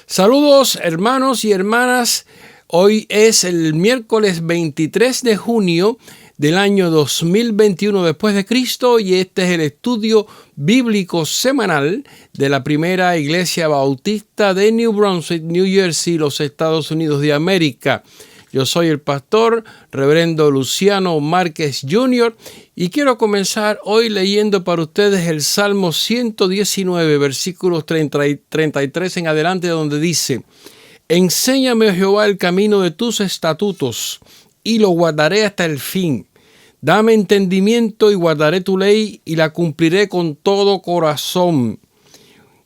Saludos hermanos y hermanas, hoy es el miércoles 23 de junio del año 2021 después de Cristo y este es el estudio bíblico semanal de la primera iglesia bautista de New Brunswick, New Jersey, los Estados Unidos de América. Yo soy el pastor reverendo Luciano Márquez Jr. y quiero comenzar hoy leyendo para ustedes el Salmo 119, versículos 33 en adelante, donde dice: Enséñame, oh Jehová, el camino de tus estatutos, y lo guardaré hasta el fin. Dame entendimiento y guardaré tu ley, y la cumpliré con todo corazón.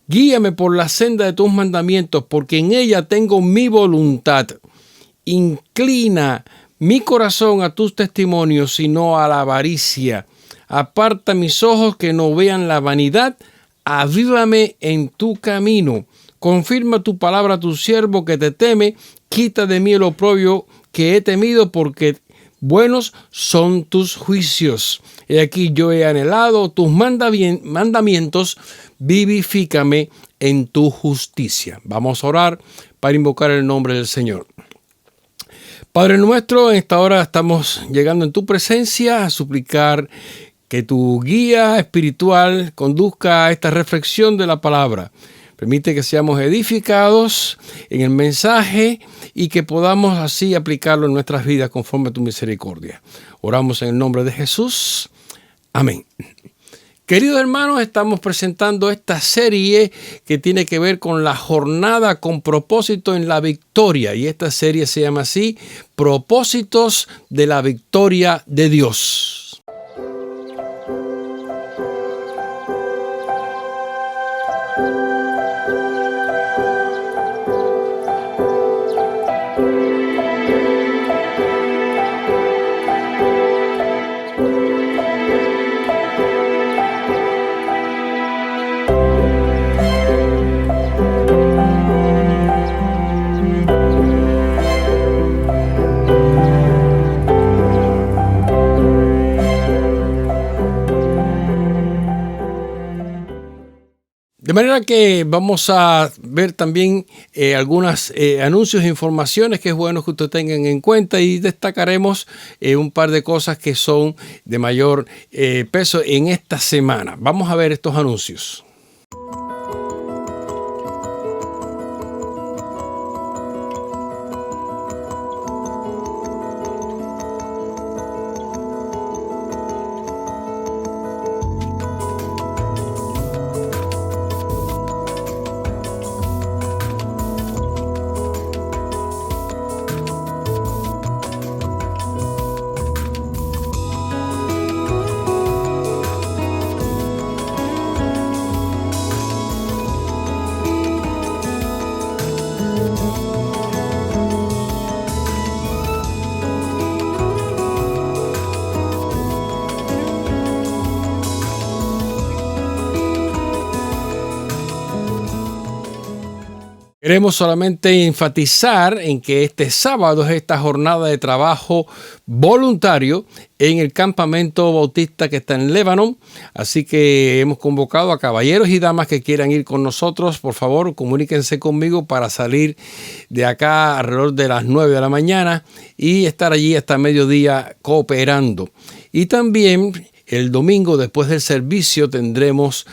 Guíame por la senda de tus mandamientos, porque en ella tengo mi voluntad. Inclina mi corazón a tus testimonios y no a la avaricia. Aparta mis ojos que no vean la vanidad. Avívame en tu camino. Confirma tu palabra a tu siervo que te teme. Quita de mí el oprobio que he temido, porque buenos son tus juicios. He aquí yo he anhelado tus mandamientos. Vivifícame en tu justicia. Vamos a orar para invocar el nombre del Señor. Padre nuestro, en esta hora estamos llegando en tu presencia a suplicar que tu guía espiritual conduzca a esta reflexión de la palabra. Permite que seamos edificados en el mensaje y que podamos así aplicarlo en nuestras vidas conforme a tu misericordia. Oramos en el nombre de Jesús. Amén. Queridos hermanos, estamos presentando esta serie que tiene que ver con la jornada con propósito en la victoria. Y esta serie se llama así: Propósitos de la Victoria de Dios. De manera que vamos a ver también algunos anuncios e informaciones que es bueno que ustedes tengan en cuenta, y destacaremos un par de cosas que son de mayor peso en esta semana. Vamos a ver estos anuncios. Queremos solamente enfatizar en que este sábado es esta jornada de trabajo voluntario en el campamento bautista que está en Lebanon. Así que hemos convocado a caballeros y damas que quieran ir con nosotros. Por favor, comuníquense conmigo para salir de acá alrededor de las 9 de la mañana y estar allí hasta mediodía cooperando. Y también el domingo, después del servicio, tendremos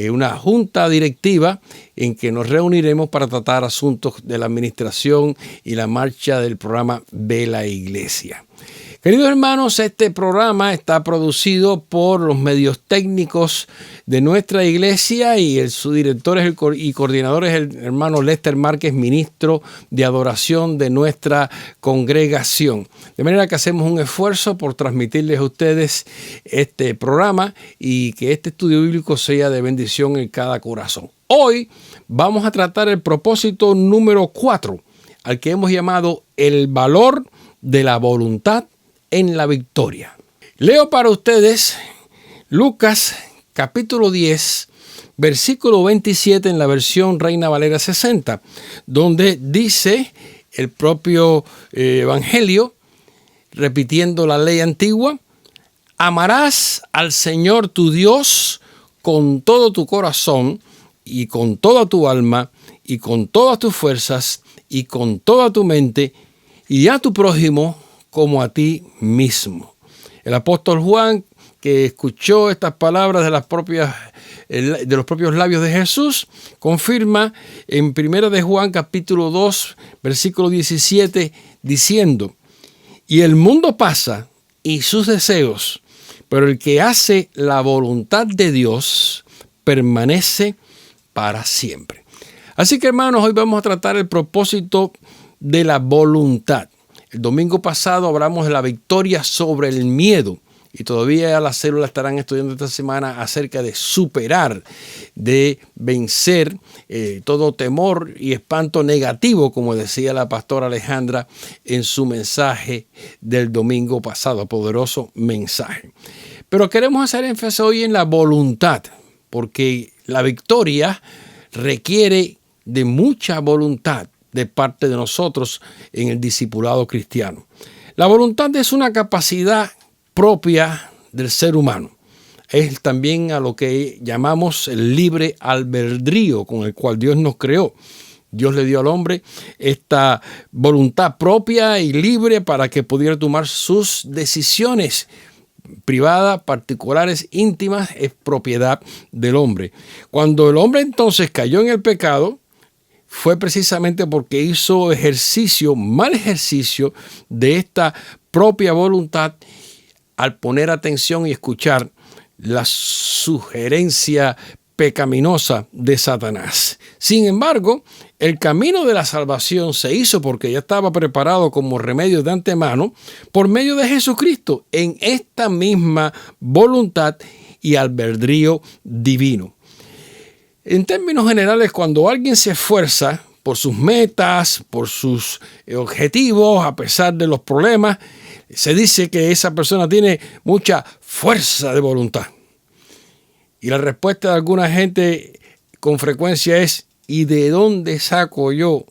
una junta directiva en que nos reuniremos para tratar asuntos de la administración y la marcha del programa de la iglesia. Queridos hermanos, este programa está producido por los medios técnicos de nuestra iglesia y su director y coordinador es el hermano Lester Márquez, ministro de adoración de nuestra congregación. De manera que hacemos un esfuerzo por transmitirles a ustedes este programa y que este estudio bíblico sea de bendición en cada corazón. Hoy vamos a tratar el propósito número 4, al que hemos llamado el valor de la voluntad en la victoria. Leo para ustedes Lucas capítulo 10, versículo 27 en la versión Reina Valera 60, donde dice el propio Evangelio, repitiendo la ley antigua: amarás al Señor tu Dios con todo tu corazón y con toda tu alma y con todas tus fuerzas y con toda tu mente, y a tu prójimo como a ti mismo. El apóstol Juan, que escuchó estas palabras de los propios labios de Jesús, confirma en 1 de Juan capítulo 2, versículo 17, diciendo: y el mundo pasa y sus deseos, pero el que hace la voluntad de Dios permanece para siempre. Así que, hermanos, hoy vamos a tratar el propósito de la voluntad. El domingo pasado hablamos de la victoria sobre el miedo. Y todavía las células estarán estudiando esta semana acerca de superar, de vencer todo temor y espanto negativo, como decía la pastora Alejandra en su mensaje del domingo pasado, poderoso mensaje. Pero queremos hacer énfasis hoy en la voluntad, porque la victoria requiere de mucha voluntad de parte de nosotros en el discipulado cristiano. La voluntad es una capacidad propia del ser humano. Es también a lo que llamamos el libre albedrío con el cual Dios nos creó. Dios le dio al hombre esta voluntad propia y libre para que pudiera tomar sus decisiones privadas, particulares, íntimas, es propiedad del hombre. Cuando el hombre entonces cayó en el pecado, fue precisamente porque hizo mal ejercicio de esta propia voluntad al poner atención y escuchar la sugerencia pecaminosa de Satanás. Sin embargo, el camino de la salvación se hizo porque ya estaba preparado como remedio de antemano por medio de Jesucristo en esta misma voluntad y albedrío divino. En términos generales, cuando alguien se esfuerza por sus metas, por sus objetivos, a pesar de los problemas, se dice que esa persona tiene mucha fuerza de voluntad. Y la respuesta de alguna gente con frecuencia es: ¿y de dónde saco yo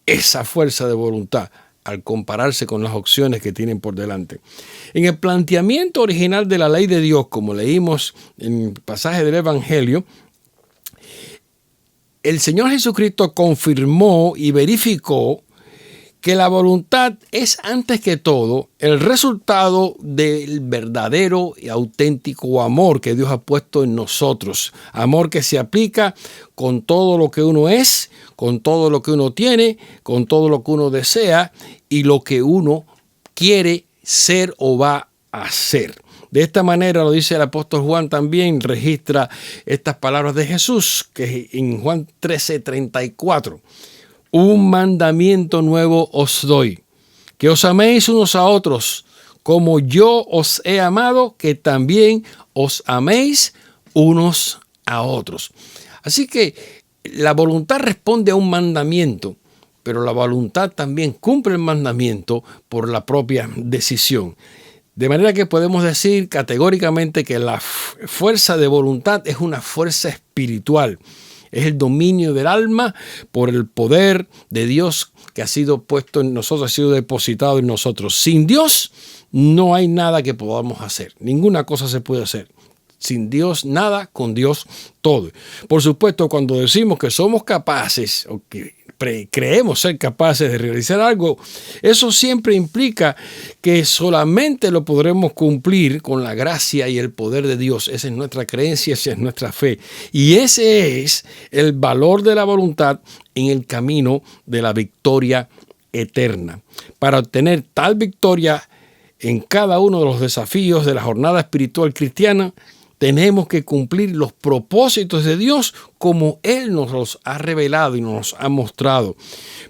esa fuerza de voluntad? Al compararse con las opciones que tienen por delante. En el planteamiento original de la ley de Dios, como leímos en el pasaje del Evangelio, el Señor Jesucristo confirmó y verificó que la voluntad es antes que todo el resultado del verdadero y auténtico amor que Dios ha puesto en nosotros. Amor que se aplica con todo lo que uno es, con todo lo que uno tiene, con todo lo que uno desea y lo que uno quiere ser o va a ser. De esta manera, lo dice el apóstol Juan también, registra estas palabras de Jesús, que en Juan 13:34. Un mandamiento nuevo os doy, que os améis unos a otros, como yo os he amado, que también os améis unos a otros. Así que la voluntad responde a un mandamiento, pero la voluntad también cumple el mandamiento por la propia decisión. De manera que podemos decir categóricamente que la fuerza de voluntad es una fuerza espiritual. Es el dominio del alma por el poder de Dios que ha sido puesto en nosotros, ha sido depositado en nosotros. Sin Dios no hay nada que podamos hacer. Ninguna cosa se puede hacer. Sin Dios nada, con Dios todo. Por supuesto, cuando decimos que somos capaces o que creemos ser capaces de realizar algo, eso siempre implica que solamente lo podremos cumplir con la gracia y el poder de Dios. Esa es nuestra creencia, esa es nuestra fe. Y ese es el valor de la voluntad en el camino de la victoria eterna. Para obtener tal victoria en cada uno de los desafíos de la jornada espiritual cristiana, tenemos que cumplir los propósitos de Dios como Él nos los ha revelado y nos ha mostrado.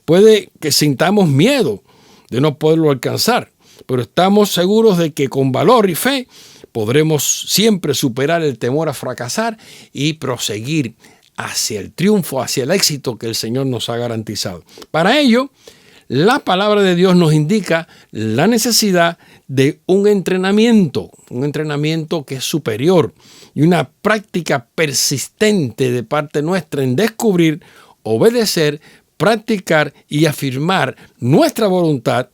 Puede que sintamos miedo de no poderlo alcanzar, pero estamos seguros de que con valor y fe podremos siempre superar el temor a fracasar y proseguir hacia el triunfo, hacia el éxito que el Señor nos ha garantizado. Para ello, la palabra de Dios nos indica la necesidad de un entrenamiento que es superior y una práctica persistente de parte nuestra en descubrir, obedecer, practicar y afirmar nuestra voluntad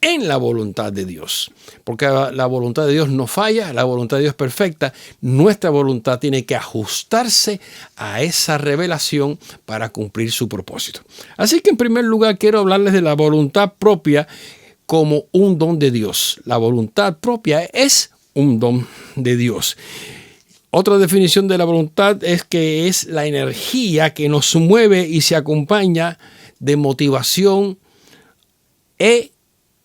en la voluntad de Dios. Porque la voluntad de Dios no falla, la voluntad de Dios es perfecta. Nuestra voluntad tiene que ajustarse a esa revelación para cumplir su propósito. Así que en primer lugar quiero hablarles de la voluntad propia como un don de Dios. La voluntad propia es un don de Dios. Otra definición de la voluntad es que es la energía que nos mueve y se acompaña de motivación e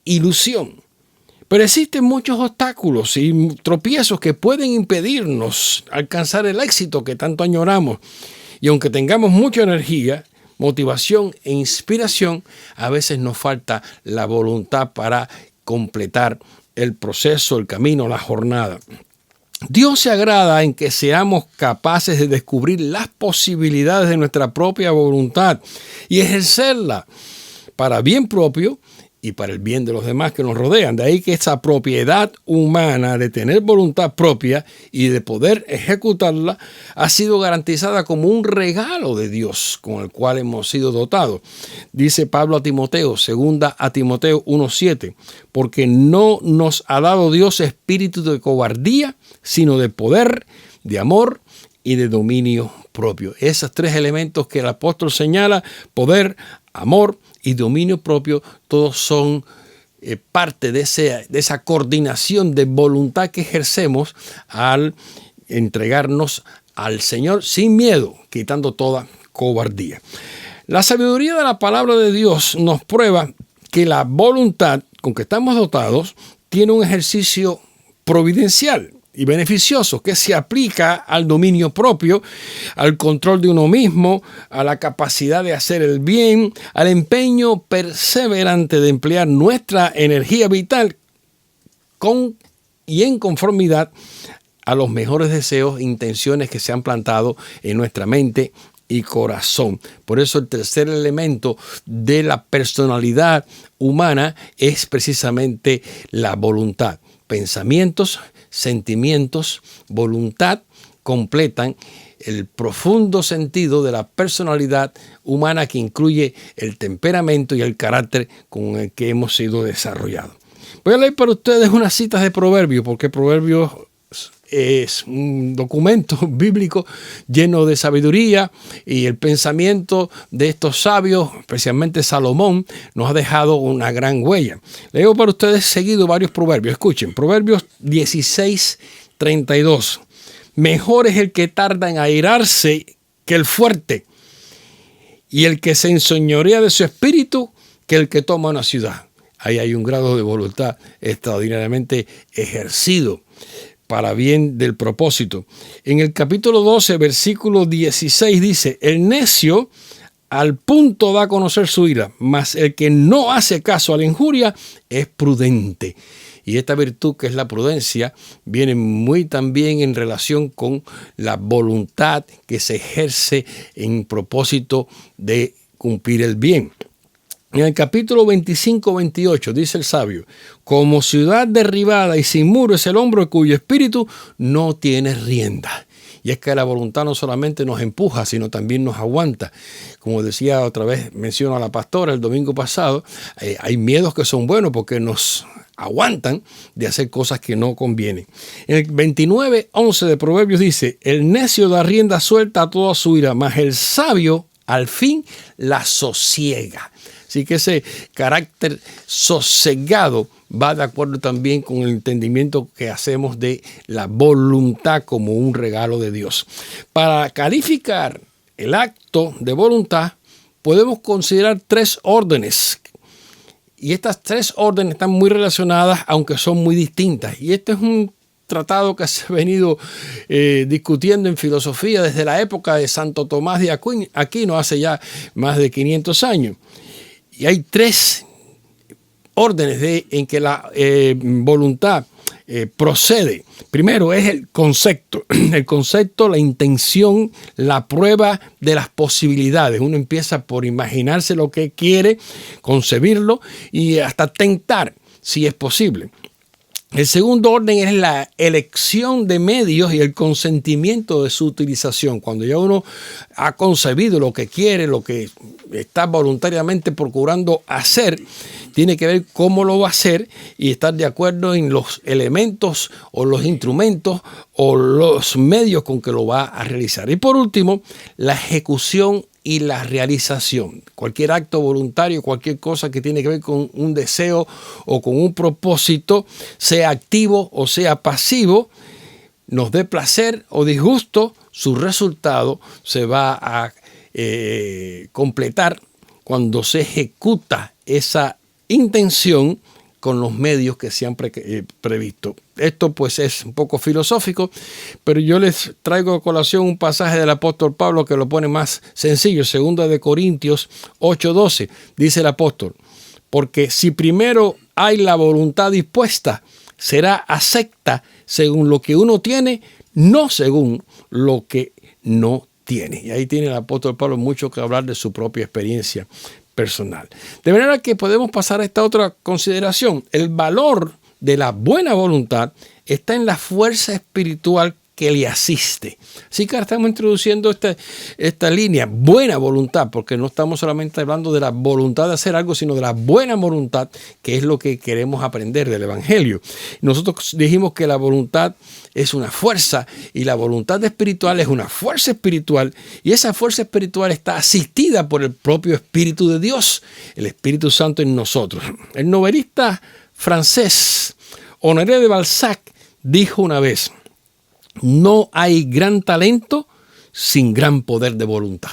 ilusión. Pero existen muchos obstáculos y tropiezos que pueden impedirnos alcanzar el éxito que tanto añoramos. Y aunque tengamos mucha energía, motivación e inspiración, a veces nos falta la voluntad para completar el proceso, el camino, la jornada. Dios se agrada en que seamos capaces de descubrir las posibilidades de nuestra propia voluntad y ejercerla para bien propio y para el bien de los demás que nos rodean. De ahí que esa propiedad humana de tener voluntad propia y de poder ejecutarla ha sido garantizada como un regalo de Dios con el cual hemos sido dotados. Dice Pablo a Timoteo, 2 a Timoteo 1:7, porque no nos ha dado Dios espíritu de cobardía, sino de poder, de amor y de dominio propio. Esos tres elementos que el apóstol señala, poder, amor y dominio propio, todos son parte de esa coordinación de voluntad que ejercemos al entregarnos al Señor sin miedo, quitando toda cobardía. La sabiduría de la palabra de Dios nos prueba que la voluntad con que estamos dotados tiene un ejercicio providencial y beneficioso que se aplica al dominio propio, al control de uno mismo, a la capacidad de hacer el bien, al empeño perseverante de emplear nuestra energía vital con y en conformidad a los mejores deseos e intenciones que se han plantado en nuestra mente y corazón. Por eso el tercer elemento de la personalidad humana es precisamente la voluntad. Pensamientos, sentimientos, voluntad completan el profundo sentido de la personalidad humana que incluye el temperamento y el carácter con el que hemos sido desarrollados. Voy a leer para ustedes unas citas de Proverbios, porque Proverbios es un documento bíblico lleno de sabiduría y el pensamiento de estos sabios, especialmente Salomón, nos ha dejado una gran huella. Leo para ustedes seguido varios proverbios. Escuchen, Proverbios 16:32. Mejor es el que tarda en airarse que el fuerte, y el que se enseñorea de su espíritu que el que toma una ciudad. Ahí hay un grado de voluntad extraordinariamente ejercido para bien del propósito. En el capítulo 12, versículo 16 dice, el necio al punto da a conocer su ira, mas el que no hace caso a la injuria es prudente. Y esta virtud que es la prudencia viene muy también en relación con la voluntad que se ejerce en propósito de cumplir el bien. En el capítulo 25-28 dice el sabio, como ciudad derribada y sin muro es el hombre cuyo espíritu no tiene rienda. Y es que la voluntad no solamente nos empuja, sino también nos aguanta. Como decía otra vez, menciono a la pastora el domingo pasado, hay miedos que son buenos porque nos aguantan de hacer cosas que no convienen. En el 29:11 de Proverbios dice, el necio da rienda suelta a toda su ira, mas el sabio al fin la sosiega. Así que ese carácter sosegado va de acuerdo también con el entendimiento que hacemos de la voluntad como un regalo de Dios. Para calificar el acto de voluntad, podemos considerar 3 órdenes. Y estas 3 órdenes están muy relacionadas, aunque son muy distintas. Y este es un tratado que se ha venido discutiendo en filosofía desde la época de Santo Tomás de Aquino, hace ya más de 500 años. Y hay 3 órdenes en que la voluntad procede. Primero es el concepto. El concepto, la intención, la prueba de las posibilidades. Uno empieza por imaginarse lo que quiere, concebirlo y hasta tentar si es posible. El segundo orden es la elección de medios y el consentimiento de su utilización. Cuando ya uno ha concebido lo que quiere, lo que está voluntariamente procurando hacer, tiene que ver cómo lo va a hacer y estar de acuerdo en los elementos o los instrumentos o los medios con que lo va a realizar. Y por último, la ejecución y la realización. Cualquier acto voluntario, cualquier cosa que tiene que ver con un deseo o con un propósito, sea activo o sea pasivo, nos dé placer o disgusto, su resultado se va a completar cuando se ejecuta esa intención con los medios que se han previsto. Esto pues es un poco filosófico, pero yo les traigo a colación un pasaje del apóstol Pablo que lo pone más sencillo. 2 de Corintios 8:12, dice el apóstol: porque si primero hay la voluntad dispuesta, será acepta según lo que uno tiene, no según lo que no tiene. Y ahí tiene el apóstol Pablo mucho que hablar de su propia experiencia personal. De manera que podemos pasar a esta otra consideración. El valor de la buena voluntad está en la fuerza espiritual que le asiste. Así que ahora estamos introduciendo esta línea, buena voluntad, porque no estamos solamente hablando de la voluntad de hacer algo, sino de la buena voluntad, que es lo que queremos aprender del Evangelio. Nosotros dijimos que la voluntad es una fuerza y la voluntad espiritual es una fuerza espiritual, y esa fuerza espiritual está asistida por el propio Espíritu de Dios, el Espíritu Santo en nosotros. El novelista francés Honoré de Balzac dijo una vez: no hay gran talento sin gran poder de voluntad.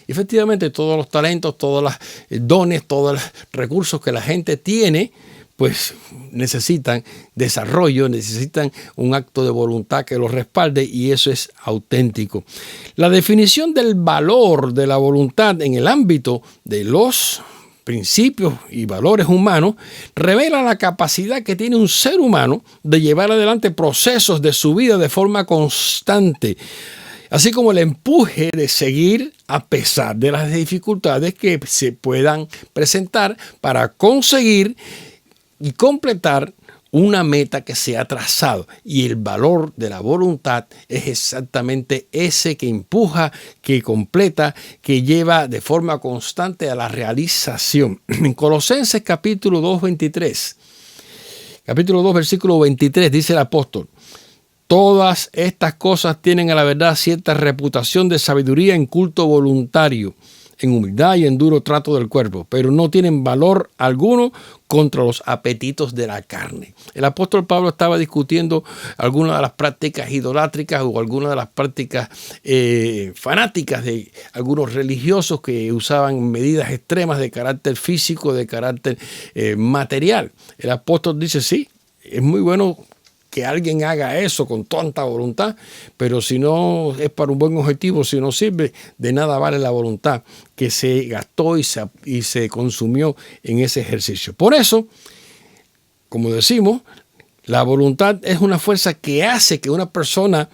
Y efectivamente, todos los talentos, todos los dones, todos los recursos que la gente tiene, pues necesitan desarrollo, necesitan un acto de voluntad que los respalde, y eso es auténtico. La definición del valor de la voluntad en el ámbito de los principios y valores humanos revela la capacidad que tiene un ser humano de llevar adelante procesos de su vida de forma constante, así como el empuje de seguir a pesar de las dificultades que se puedan presentar para conseguir y completar una meta que se ha trazado. Y el valor de la voluntad es exactamente ese que empuja, que completa, que lleva de forma constante a la realización. En Colosenses capítulo 2, versículo 23, dice el apóstol: todas estas cosas tienen a la verdad cierta reputación de sabiduría en culto voluntario, en humildad y en duro trato del cuerpo, pero no tienen valor alguno contra los apetitos de la carne. El apóstol Pablo estaba discutiendo algunas de las prácticas idolátricas o algunas de las prácticas fanáticas de algunos religiosos que usaban medidas extremas de carácter físico, de carácter material. El apóstol dice: sí, es muy bueno que alguien haga eso con tanta voluntad, pero si no es para un buen objetivo, si no sirve, de nada vale la voluntad que se gastó y se consumió en ese ejercicio. Por eso, como decimos, la voluntad es una fuerza que hace que una persona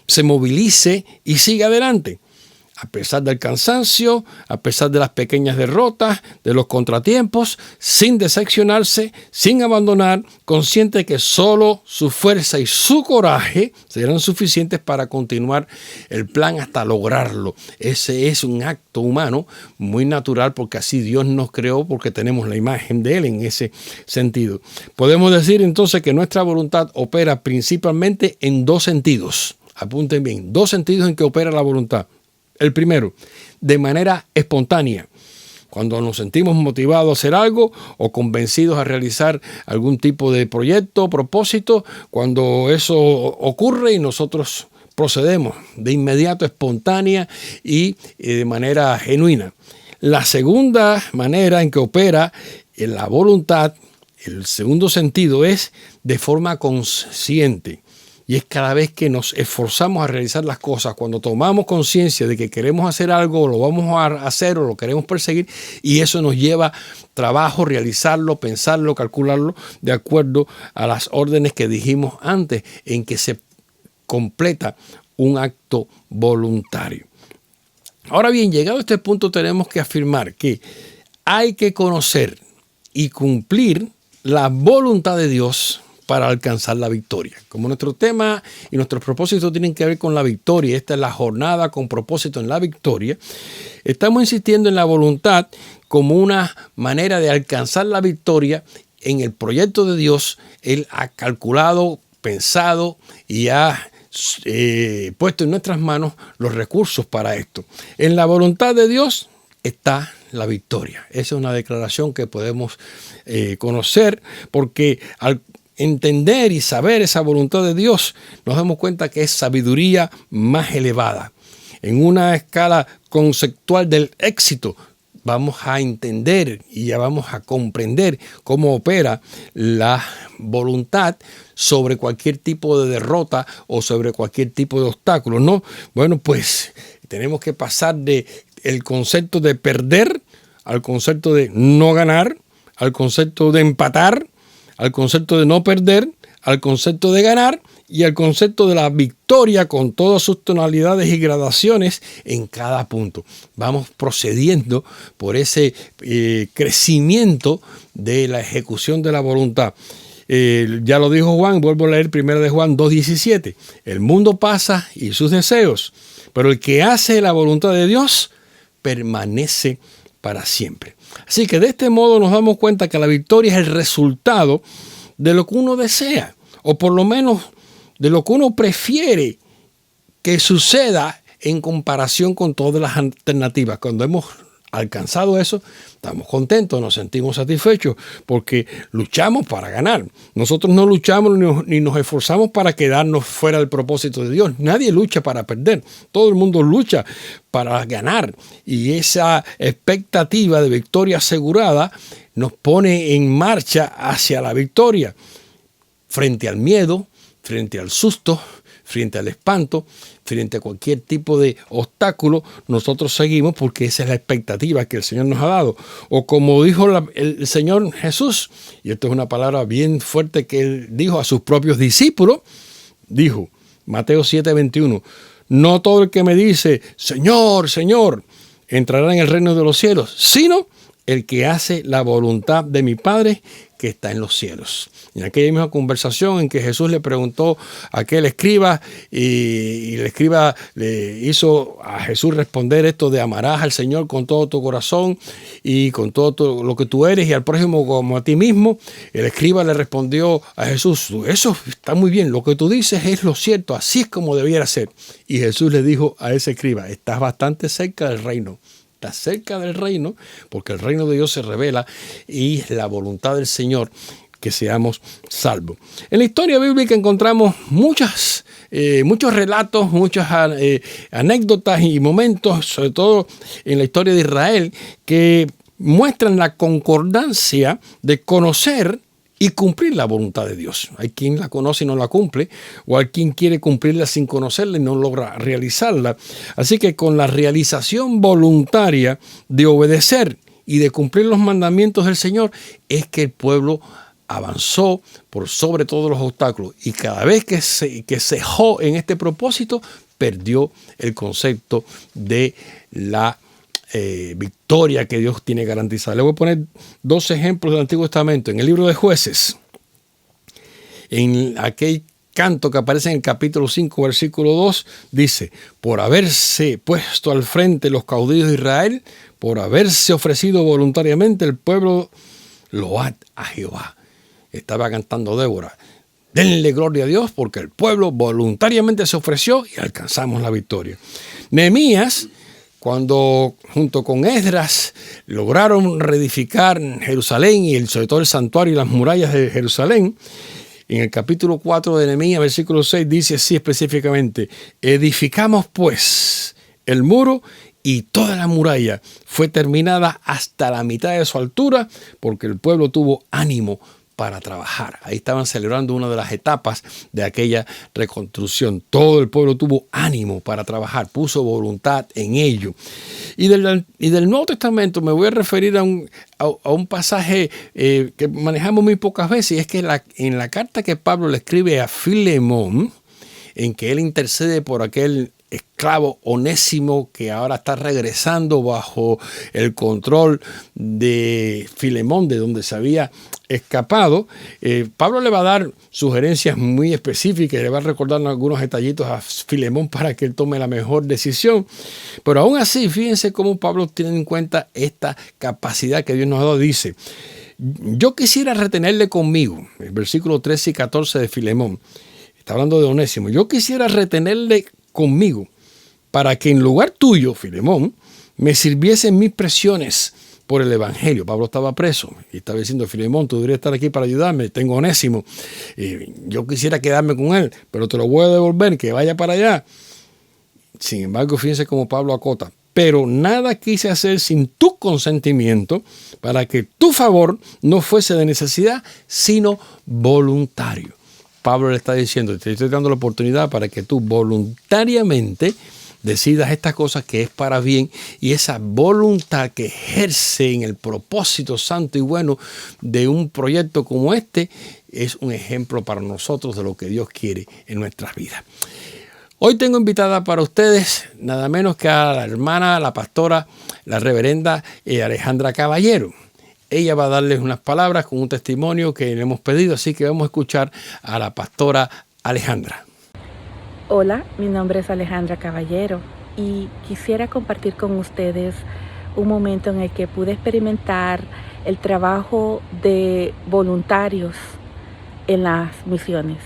se movilice y siga adelante. A pesar del cansancio, a pesar de las pequeñas derrotas, de los contratiempos, sin decepcionarse, sin abandonar, consciente de que solo su fuerza y su coraje serán suficientes para continuar el plan hasta lograrlo. Ese es un acto humano muy natural, porque así Dios nos creó, porque tenemos la imagen de Él en ese sentido. Podemos decir entonces que nuestra voluntad opera principalmente en dos sentidos. Apunten bien, dos sentidos en que opera la voluntad. El primero, de manera espontánea, cuando nos sentimos motivados a hacer algo o convencidos a realizar algún tipo de proyecto o propósito, cuando eso ocurre y nosotros procedemos de inmediato, espontánea y de manera genuina. La segunda manera en que opera la voluntad, el segundo sentido, es de forma consciente. Y es cada vez que nos esforzamos a realizar las cosas, cuando tomamos conciencia de que queremos hacer algo, o lo vamos a hacer o lo queremos perseguir, y eso nos lleva trabajo realizarlo, pensarlo, calcularlo, de acuerdo a las órdenes que dijimos antes, en que se completa un acto voluntario. Ahora bien, llegado a este punto, tenemos que afirmar que hay que conocer y cumplir la voluntad de Dios para alcanzar la victoria. Como nuestro tema y nuestros propósitos tienen que ver con la victoria, esta es la jornada con propósito en la victoria, estamos insistiendo en la voluntad como una manera de alcanzar la victoria en el proyecto de Dios. Él ha calculado, pensado y ha puesto en nuestras manos los recursos para esto. En la voluntad de Dios está la victoria. Esa es una declaración que podemos conocer, porque al entender y saber esa voluntad de Dios, nos damos cuenta que es sabiduría más elevada. En una escala conceptual del éxito, vamos a entender y ya vamos a comprender cómo opera la voluntad sobre cualquier tipo de derrota o sobre cualquier tipo de obstáculo, ¿no? Bueno, pues tenemos que pasar de el concepto de perder al concepto de no ganar, al concepto de empatar, al concepto de no perder, al concepto de ganar y al concepto de la victoria con todas sus tonalidades y gradaciones en cada punto. Vamos procediendo por ese crecimiento de la ejecución de la voluntad. Ya lo dijo Juan, vuelvo a leer 1 de Juan 2:17. El mundo pasa y sus deseos, pero el que hace la voluntad de Dios permanece para siempre. Así que de este modo nos damos cuenta que la victoria es el resultado de lo que uno desea, o por lo menos de lo que uno prefiere que suceda en comparación con todas las alternativas. Cuando hemos alcanzado eso, estamos contentos, nos sentimos satisfechos porque luchamos para ganar. Nosotros no luchamos ni nos esforzamos para quedarnos fuera del propósito de Dios. Nadie lucha para perder. Todo el mundo lucha para ganar. Y esa expectativa de victoria asegurada nos pone en marcha hacia la victoria. Frente al miedo, frente al susto, frente al espanto, frente a cualquier tipo de obstáculo, nosotros seguimos porque esa es la expectativa que el Señor nos ha dado. O como dijo el Señor Jesús, y esto es una palabra bien fuerte que Él dijo a sus propios discípulos, dijo, Mateo 7:21, no todo el que me dice, Señor, Señor, entrará en el reino de los cielos, sino el que hace la voluntad de mi Padre que está en los cielos. En aquella misma conversación en que Jesús le preguntó a aquel escriba y el escriba le hizo a Jesús responder esto de amarás al Señor con todo tu corazón y con todo lo que tú eres y al prójimo como a ti mismo, el escriba le respondió a Jesús, eso está muy bien, lo que tú dices es lo cierto, así es como debiera ser. Y Jesús le dijo a ese escriba, estás bastante cerca del reino. Estás cerca del reino, porque el reino de Dios se revela y es la voluntad del Señor que seamos salvos. En la historia bíblica encontramos muchos relatos, muchas anécdotas y momentos, sobre todo en la historia de Israel, que muestran la concordancia de conocer y cumplir la voluntad de Dios. Hay quien la conoce y no la cumple, o hay quien quiere cumplirla sin conocerla y no logra realizarla. Así que con la realización voluntaria de obedecer y de cumplir los mandamientos del Señor, es que el pueblo avanzó por sobre todos los obstáculos. Y cada vez que cejó en este propósito, perdió el concepto de la victoria que Dios tiene garantizada. Le voy a poner 2 ejemplos del Antiguo Testamento. En el libro de Jueces, en aquel canto que aparece en el capítulo 5, versículo 2, dice, por haberse puesto al frente los caudillos de Israel, por haberse ofrecido voluntariamente, el pueblo load a Jehová. Estaba cantando Débora. Denle gloria a Dios porque el pueblo voluntariamente se ofreció y alcanzamos la victoria. Nehemías, cuando junto con Esdras lograron reedificar Jerusalén y sobre todo el santuario y las murallas de Jerusalén, en el capítulo 4 de Nehemías, versículo 6, dice así específicamente, edificamos pues el muro y toda la muralla fue terminada hasta la mitad de su altura porque el pueblo tuvo ánimo para trabajar. Ahí estaban celebrando una de las etapas de aquella reconstrucción. Todo el pueblo tuvo ánimo para trabajar, puso voluntad en ello. Y del Nuevo Testamento me voy a referir a un pasaje que manejamos muy pocas veces, y es que en la carta que Pablo le escribe a Filemón, en que él intercede por aquel esclavo Onésimo, que ahora está regresando bajo el control de Filemón, de donde se había escapado. Pablo le va a dar sugerencias muy específicas, le va a recordar algunos detallitos a Filemón para que él tome la mejor decisión. Pero aún así, fíjense cómo Pablo tiene en cuenta esta capacidad que Dios nos ha dado. Dice: yo quisiera retenerle conmigo. El versículo 13 y 14 de Filemón. Está hablando de Onésimo. Yo quisiera retenerle conmigo para que en lugar tuyo, Filemón, me sirviesen mis presiones por el evangelio. Pablo estaba preso y estaba diciendo: Filemón, tú deberías estar aquí para ayudarme. Tengo Onésimo. Yo quisiera quedarme con él, pero te lo voy a devolver, que vaya para allá. Sin embargo, fíjense cómo Pablo acota: pero nada quise hacer sin tu consentimiento, para que tu favor no fuese de necesidad, sino voluntario. Pablo le está diciendo: te estoy dando la oportunidad para que tú voluntariamente decidas estas cosas, que es para bien, y esa voluntad que ejerce en el propósito santo y bueno de un proyecto como este es un ejemplo para nosotros de lo que Dios quiere en nuestras vidas. Hoy tengo invitada para ustedes nada menos que a la hermana, la pastora, la reverenda Alejandra Caballero. Ella va a darles unas palabras con un testimonio que le hemos pedido, así que vamos a escuchar a la pastora Alejandra. Hola, mi nombre es Alejandra Caballero y quisiera compartir con ustedes un momento en el que pude experimentar el trabajo de voluntarios en las misiones.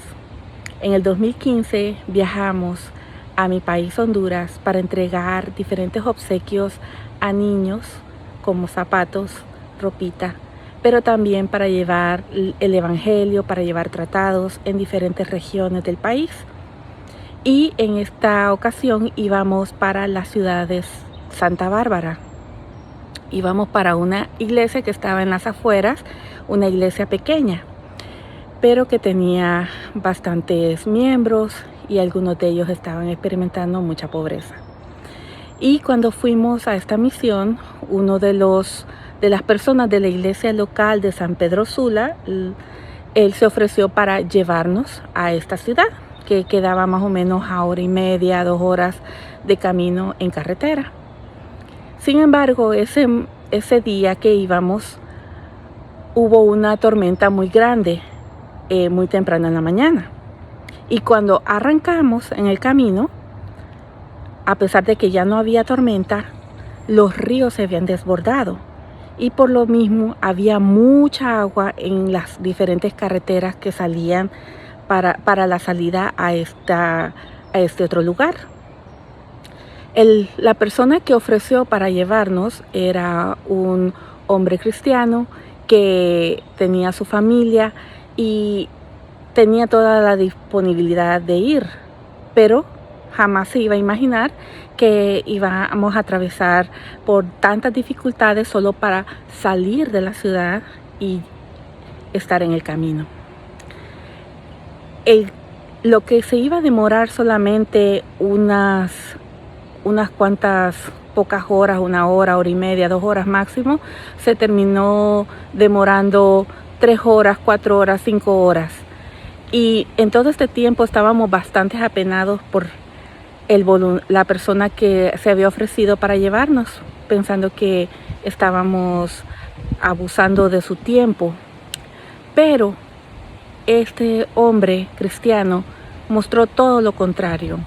En el 2015 viajamos a mi país, Honduras, para entregar diferentes obsequios a niños, como zapatos, ropita, pero también para llevar el evangelio, para llevar tratados en diferentes regiones del país. Y en esta ocasión íbamos para la ciudad de Santa Bárbara. Íbamos para una iglesia que estaba en las afueras, una iglesia pequeña, pero que tenía bastantes miembros y algunos de ellos estaban experimentando mucha pobreza. Y cuando fuimos a esta misión, uno de las personas de la iglesia local de San Pedro Sula, él se ofreció para llevarnos a esta ciudad, que quedaba más o menos a 1:30, 2 horas de camino en carretera. Sin embargo, ese día que íbamos, hubo una tormenta muy grande, muy temprano en la mañana. Y cuando arrancamos en el camino, a pesar de que ya no había tormenta, los ríos se habían desbordado. Y por lo mismo había mucha agua en las diferentes carreteras que salían para la salida a este otro lugar. La persona que ofreció para llevarnos era un hombre cristiano que tenía su familia y tenía toda la disponibilidad de ir, pero jamás se iba a imaginar que íbamos a atravesar por tantas dificultades solo para salir de la ciudad y estar en el camino. Lo que se iba a demorar solamente unas cuantas pocas horas, 1 hora, 1:30, 2 horas máximo, se terminó demorando 3 horas, 4 horas, 5 horas. Y en todo este tiempo estábamos bastante apenados por la persona que se había ofrecido para llevarnos, pensando que estábamos abusando de su tiempo. Pero este hombre cristiano mostró todo lo contrario.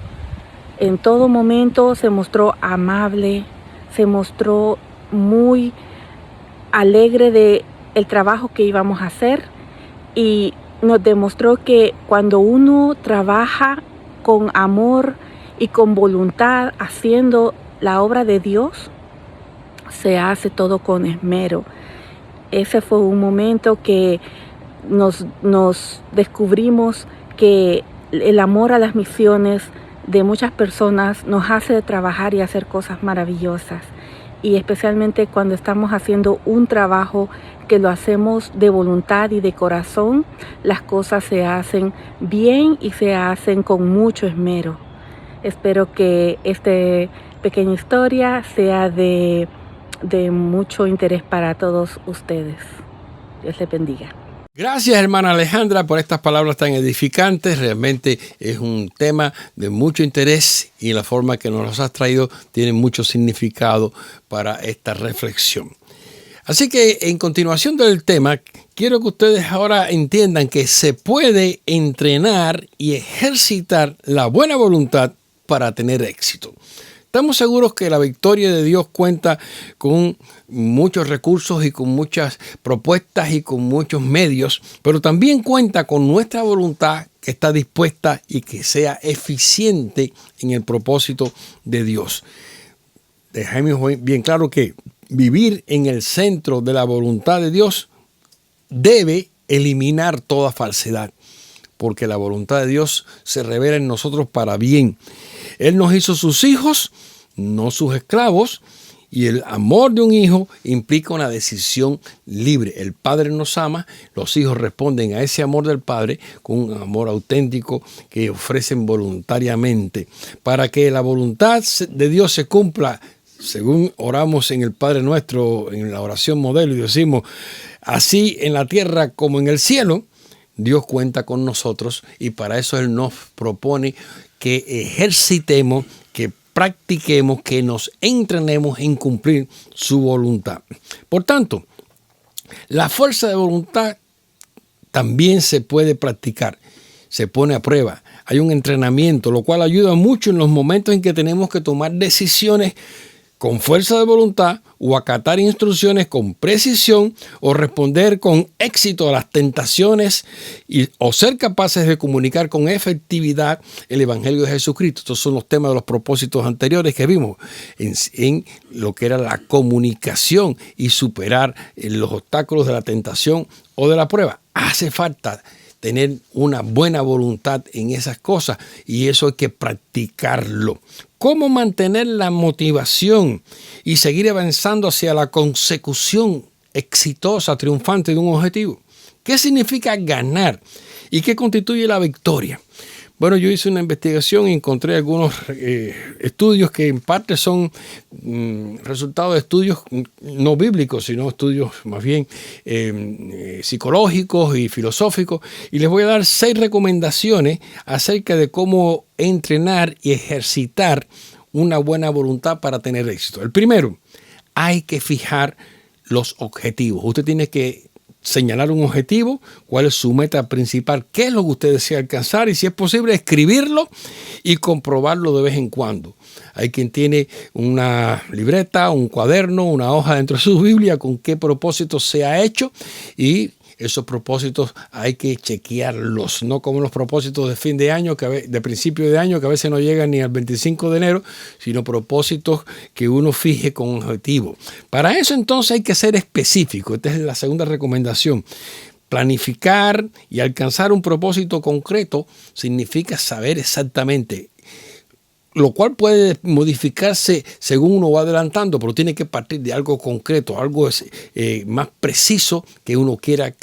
En todo momento se mostró amable, se mostró muy alegre de el trabajo que íbamos a hacer y nos demostró que cuando uno trabaja con amor y con voluntad haciendo la obra de Dios, se hace todo con esmero. Ese fue un momento que nos descubrimos que el amor a las misiones de muchas personas nos hace trabajar y hacer cosas maravillosas. Y especialmente cuando estamos haciendo un trabajo que lo hacemos de voluntad y de corazón, las cosas se hacen bien y se hacen con mucho esmero. Espero que esta pequeña historia sea de mucho interés para todos ustedes. Dios les bendiga. Gracias, hermana Alejandra, por estas palabras tan edificantes. Realmente es un tema de mucho interés y la forma que nos los has traído tiene mucho significado para esta reflexión. Así que en continuación del tema, quiero que ustedes ahora entiendan que se puede entrenar y ejercitar la buena voluntad para tener éxito. Estamos seguros que la victoria de Dios cuenta con muchos recursos y con muchas propuestas y con muchos medios, pero también cuenta con nuestra voluntad que está dispuesta y que sea eficiente en el propósito de Dios. Dejemos bien claro que vivir en el centro de la voluntad de Dios debe eliminar toda falsedad, porque la voluntad de Dios se revela en nosotros para bien. Él nos hizo sus hijos, no sus esclavos, y el amor de un hijo implica una decisión libre. El Padre nos ama, los hijos responden a ese amor del Padre con un amor auténtico que ofrecen voluntariamente. Para que la voluntad de Dios se cumpla, según oramos en el Padre Nuestro, en la oración modelo, y decimos, así en la tierra como en el cielo, Dios cuenta con nosotros y para eso Él nos propone que ejercitemos, que practiquemos, que nos entrenemos en cumplir su voluntad. Por tanto, la fuerza de voluntad también se puede practicar, se pone a prueba. Hay un entrenamiento, lo cual ayuda mucho en los momentos en que tenemos que tomar decisiones con fuerza de voluntad o acatar instrucciones con precisión o responder con éxito a las tentaciones o ser capaces de comunicar con efectividad el Evangelio de Jesucristo. Estos son los temas de los propósitos anteriores que vimos en lo que era la comunicación y superar los obstáculos de la tentación o de la prueba. Hace falta tener una buena voluntad en esas cosas y eso hay que practicarlo. ¿Cómo mantener la motivación y seguir avanzando hacia la consecución exitosa, triunfante de un objetivo? ¿Qué significa ganar? ¿Y qué constituye la victoria? Bueno, yo hice una investigación y encontré algunos estudios que en parte son resultados de estudios no bíblicos, sino estudios más bien psicológicos y filosóficos. Y les voy a dar 6 recomendaciones acerca de cómo entrenar y ejercitar una buena voluntad para tener éxito. El primero, hay que fijar los objetivos. Usted tiene que señalar un objetivo, cuál es su meta principal, qué es lo que usted desea alcanzar y si es posible escribirlo y comprobarlo de vez en cuando. Hay quien tiene una libreta, un cuaderno, una hoja dentro de su Biblia con qué propósito se ha hecho y esos propósitos hay que chequearlos, no como los propósitos de fin de año, de principio de año, que a veces no llegan ni al 25 de enero, sino propósitos que uno fije con un objetivo. Para eso entonces hay que ser específico. Esta es la segunda recomendación. Planificar y alcanzar un propósito concreto significa saber exactamente, lo cual puede modificarse según uno va adelantando, pero tiene que partir de algo concreto, algo más preciso que uno quiera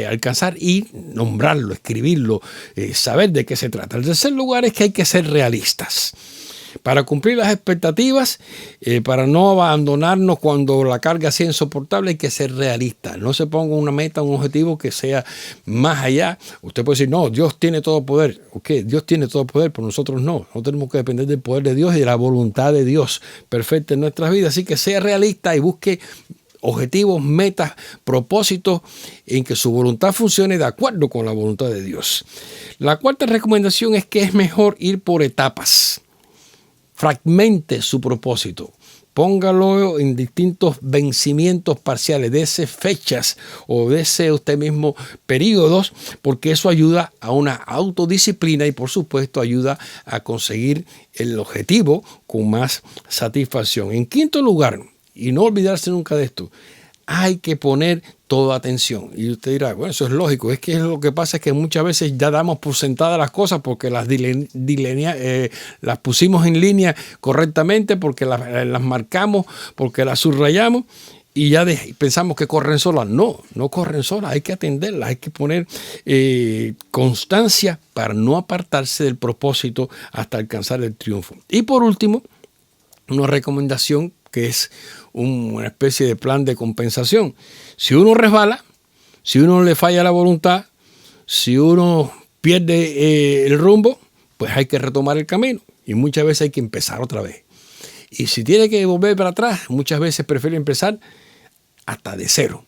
alcanzar y nombrarlo, escribirlo, saber de qué se trata. El tercer lugar es que hay que ser realistas. Para cumplir las expectativas, para no abandonarnos cuando la carga sea insoportable, hay que ser realista. No se ponga una meta, un objetivo que sea más allá. Usted puede decir, no, Dios tiene todo poder. Ok, Dios tiene todo poder, pero nosotros no. No tenemos que depender del poder de Dios y de la voluntad de Dios perfecta en nuestras vidas. Así que sea realista y busque objetivos, metas, propósitos en que su voluntad funcione de acuerdo con la voluntad de Dios. La cuarta recomendación es que es mejor ir por etapas. Fragmente su propósito. Póngalo en distintos vencimientos parciales, dese fechas o dese usted mismo periodos, porque eso ayuda a una autodisciplina y por supuesto ayuda a conseguir el objetivo con más satisfacción. En quinto lugar, y no olvidarse nunca de esto, hay que poner toda atención. Y usted dirá, bueno, eso es lógico. Es que lo que pasa es que muchas veces ya damos por sentadas las cosas porque las pusimos en línea correctamente, porque las marcamos, porque las subrayamos y ya pensamos que corren solas. No corren solas. Hay que atenderlas, hay que poner constancia para no apartarse del propósito hasta alcanzar el triunfo. Y por último, una recomendación que es una especie de plan de compensación. Si uno resbala, Si uno le falla la voluntad, si uno pierde el rumbo, pues hay que retomar el camino. Y muchas veces hay que empezar otra vez. Y si tiene que volver para atrás, muchas veces prefiere empezar hasta de cero.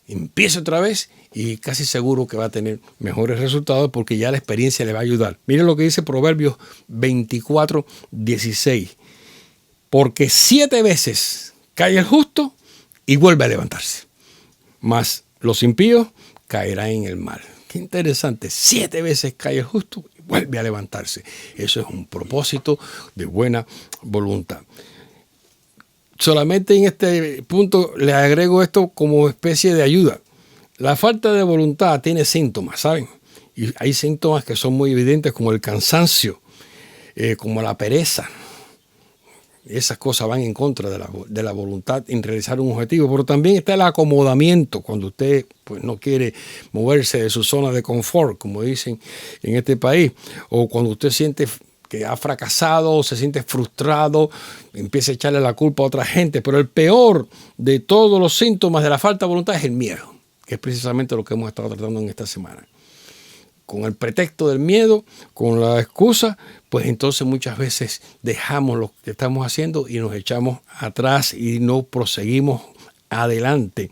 Empieza otra vez y casi seguro que va a tener mejores resultados porque ya la experiencia le va a ayudar. Miren lo que dice Proverbios 24:16. Porque 7 veces cae el justo y vuelve a levantarse. Mas los impíos caerán en el mal. Qué interesante. 7 veces cae el justo y vuelve a levantarse. Eso es un propósito de buena voluntad. Solamente en este punto les agrego esto como especie de ayuda. La falta de voluntad tiene síntomas, ¿saben? Y hay síntomas que son muy evidentes como el cansancio, como la pereza. Esas cosas van en contra de la voluntad en realizar un objetivo, pero también está el acomodamiento, cuando usted pues, no quiere moverse de su zona de confort, como dicen en este país, o cuando usted siente que ha fracasado o se siente frustrado, empieza a echarle la culpa a otra gente. Pero el peor de todos los síntomas de la falta de voluntad es el miedo, que es precisamente lo que hemos estado tratando en esta semana. Con el pretexto del miedo, con la excusa, pues entonces muchas veces dejamos lo que estamos haciendo y nos echamos atrás y no proseguimos adelante.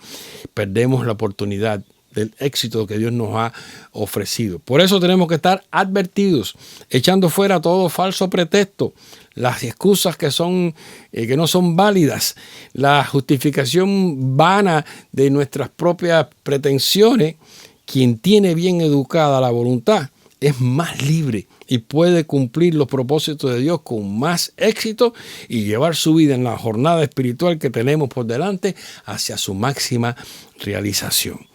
Perdemos la oportunidad del éxito que Dios nos ha ofrecido. Por eso tenemos que estar advertidos, echando fuera todo falso pretexto, las excusas que no son válidas, la justificación vana de nuestras propias pretensiones. Quien tiene bien educada la voluntad es más libre y puede cumplir los propósitos de Dios con más éxito y llevar su vida en la jornada espiritual que tenemos por delante hacia su máxima realización.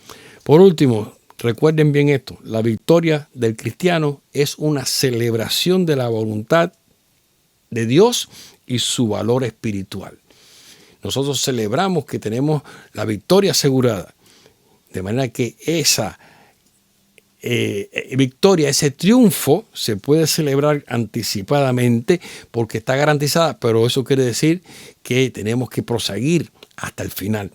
Por último, recuerden bien esto, la victoria del cristiano es una celebración de la voluntad de Dios y su valor espiritual. Nosotros celebramos que tenemos la victoria asegurada. De manera que esa victoria, ese triunfo, se puede celebrar anticipadamente porque está garantizada, pero eso quiere decir que tenemos que proseguir hasta el final.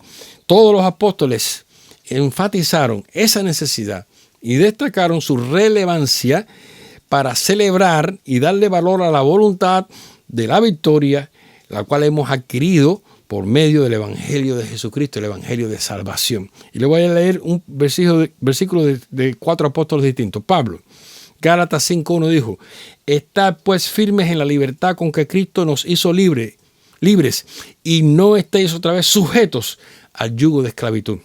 Todos los apóstoles enfatizaron esa necesidad y destacaron su relevancia para celebrar y darle valor a la voluntad de la victoria, la cual hemos adquirido por medio del Evangelio de Jesucristo, el Evangelio de salvación. Y le voy a leer un versículo de 4 apóstoles distintos. Pablo, Gálatas 5:1 dijo, estad pues firmes en la libertad con que Cristo nos hizo libres, y no estéis otra vez sujetos al yugo de esclavitud.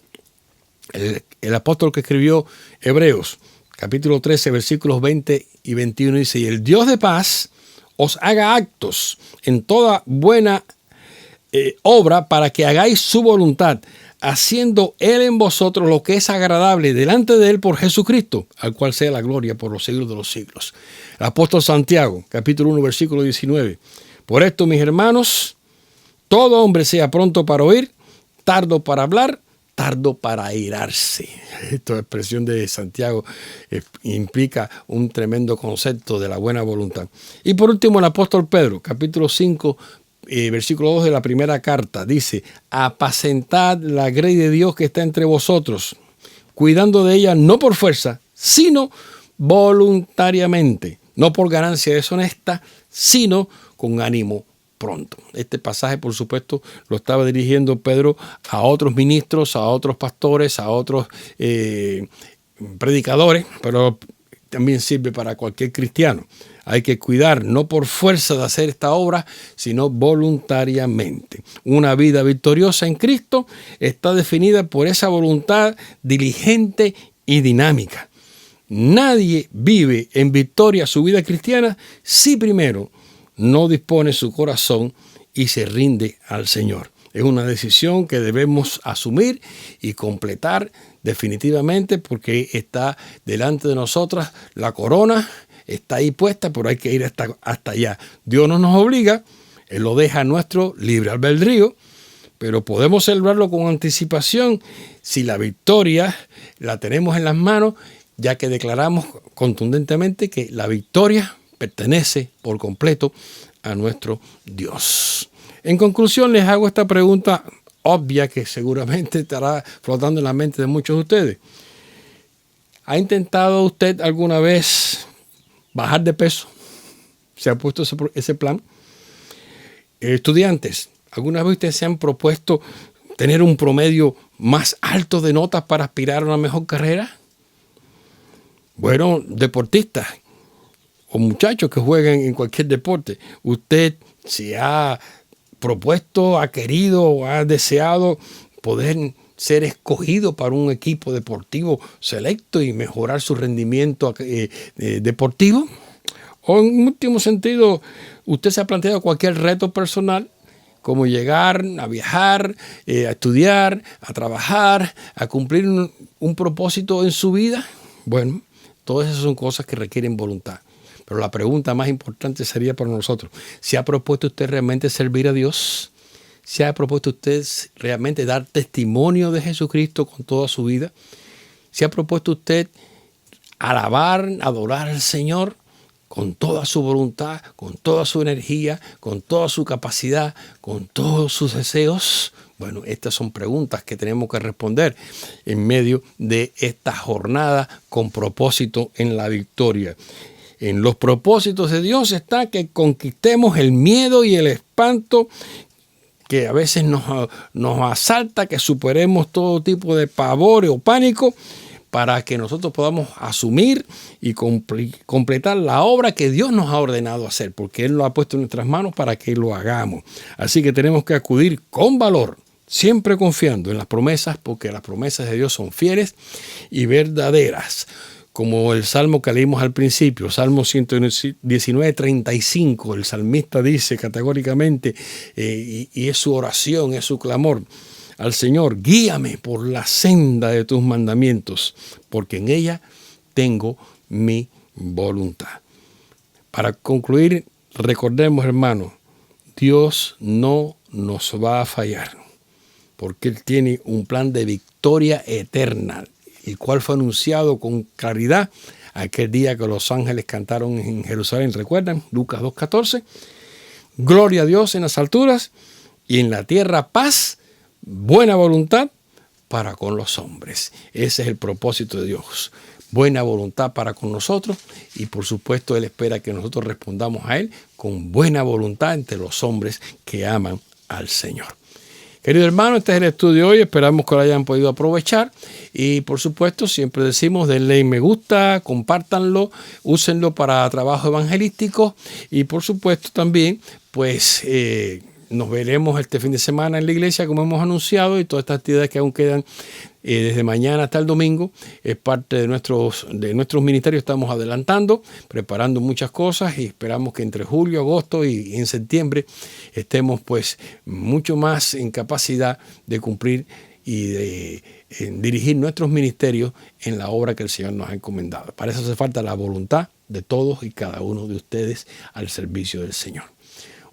El apóstol que escribió Hebreos, capítulo 13, versículos 20 y 21, dice, y el Dios de paz os haga actos en toda buena obra para que hagáis su voluntad, haciendo Él en vosotros lo que es agradable delante de Él por Jesucristo, al cual sea la gloria por los siglos de los siglos. El apóstol Santiago, capítulo 1, versículo 19. Por esto, mis hermanos, todo hombre sea pronto para oír, tardo para hablar, tardo para airarse. Esta expresión de Santiago implica un tremendo concepto de la buena voluntad. Y por último, el apóstol Pedro, capítulo 5, versículo 2 de la primera carta, dice, apacentad la grey de Dios que está entre vosotros, cuidando de ella no por fuerza, sino voluntariamente, no por ganancia deshonesta, sino con ánimo pronto. Este pasaje, por supuesto, lo estaba dirigiendo Pedro a otros ministros, a otros pastores, a otros predicadores, pero también sirve para cualquier cristiano. Hay que cuidar, no por fuerza de hacer esta obra, sino voluntariamente. Una vida victoriosa en Cristo está definida por esa voluntad diligente y dinámica. Nadie vive en victoria su vida cristiana si primero no dispone su corazón y se rinde al Señor. Es una decisión que debemos asumir y completar definitivamente porque está delante de nosotras la corona. Está ahí puesta, pero hay que ir hasta allá. Dios no nos obliga, Él lo deja a nuestro libre albedrío, pero podemos celebrarlo con anticipación si la victoria la tenemos en las manos, ya que declaramos contundentemente que la victoria pertenece por completo a nuestro Dios. En conclusión, les hago esta pregunta obvia que seguramente estará flotando en la mente de muchos de ustedes. ¿Ha intentado usted alguna vez bajar de peso? ¿Se ha puesto ese plan? Estudiantes, ¿alguna vez ustedes se han propuesto tener un promedio más alto de notas para aspirar a una mejor carrera? Bueno, deportistas o muchachos que jueguen en cualquier deporte, usted se ha propuesto, ha querido o ha deseado poder ser escogido para un equipo deportivo selecto y mejorar su rendimiento deportivo. O en último sentido, usted se ha planteado cualquier reto personal, como llegar a viajar, a estudiar, a trabajar, a cumplir un propósito en su vida. Bueno, todas esas son cosas que requieren voluntad. Pero la pregunta más importante sería para nosotros: ¿se ha propuesto usted realmente servir a Dios? ¿Se ha propuesto usted realmente dar testimonio de Jesucristo con toda su vida? ¿Se ha propuesto usted alabar, adorar al Señor con toda su voluntad, con toda su energía, con toda su capacidad, con todos sus deseos? Bueno, estas son preguntas que tenemos que responder en medio de esta jornada con propósito en la victoria. En los propósitos de Dios está que conquistemos el miedo y el espanto que a veces nos asalta, que superemos todo tipo de pavor o pánico, para que nosotros podamos asumir y completar la obra que Dios nos ha ordenado hacer, porque Él lo ha puesto en nuestras manos para que lo hagamos. Así que tenemos que acudir con valor, siempre confiando en las promesas, porque las promesas de Dios son fieles y verdaderas. Como el salmo que leímos al principio, Salmo 119:35, el salmista dice categóricamente, y es su oración, es su clamor al Señor: guíame por la senda de tus mandamientos, porque en ella tengo mi voluntad. Para concluir, recordemos, hermanos, Dios no nos va a fallar, porque Él tiene un plan de victoria eterna, el cual fue anunciado con claridad aquel día que los ángeles cantaron en Jerusalén. ¿Recuerdan? Lucas 2:14. Gloria a Dios en las alturas y en la tierra paz, buena voluntad para con los hombres. Ese es el propósito de Dios. Buena voluntad para con nosotros, y por supuesto Él espera que nosotros respondamos a Él con buena voluntad entre los hombres que aman al Señor. Querido hermano, este es el estudio de hoy. Esperamos que lo hayan podido aprovechar. Y por supuesto, siempre decimos, denle me gusta, compártanlo, úsenlo para trabajo evangelístico. Y por supuesto también, pues nos veremos este fin de semana en la iglesia, como hemos anunciado, y todas estas actividades que aún quedan desde mañana hasta el domingo es parte de nuestros ministerios. Estamos adelantando, preparando muchas cosas, y esperamos que entre julio, agosto y en septiembre estemos pues mucho más en capacidad de cumplir y de dirigir nuestros ministerios en la obra que el Señor nos ha encomendado. Para eso hace falta la voluntad de todos y cada uno de ustedes al servicio del Señor.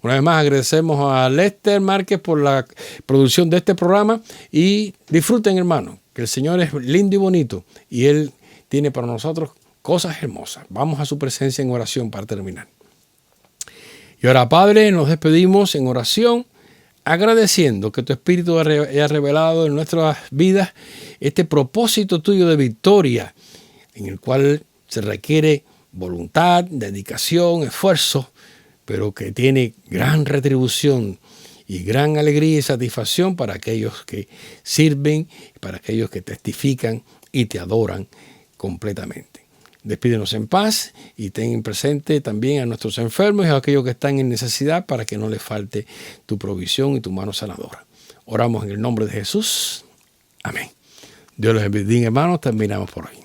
Una vez más agradecemos a Lester Márquez por la producción de este programa, y disfruten, hermanos, que el Señor es lindo y bonito y Él tiene para nosotros cosas hermosas. Vamos a su presencia en oración para terminar. Y ahora, Padre, nos despedimos en oración, agradeciendo que tu Espíritu haya revelado en nuestras vidas este propósito tuyo de victoria, en el cual se requiere voluntad, dedicación, esfuerzo, pero que tiene gran retribución y gran alegría y satisfacción para aquellos que sirven, para aquellos que testifican y te adoran completamente. Despídenos en paz y ten presente también a nuestros enfermos y a aquellos que están en necesidad, para que no les falte tu provisión y tu mano sanadora. Oramos en el nombre de Jesús. Amén. Dios les bendiga, hermanos. Terminamos por hoy.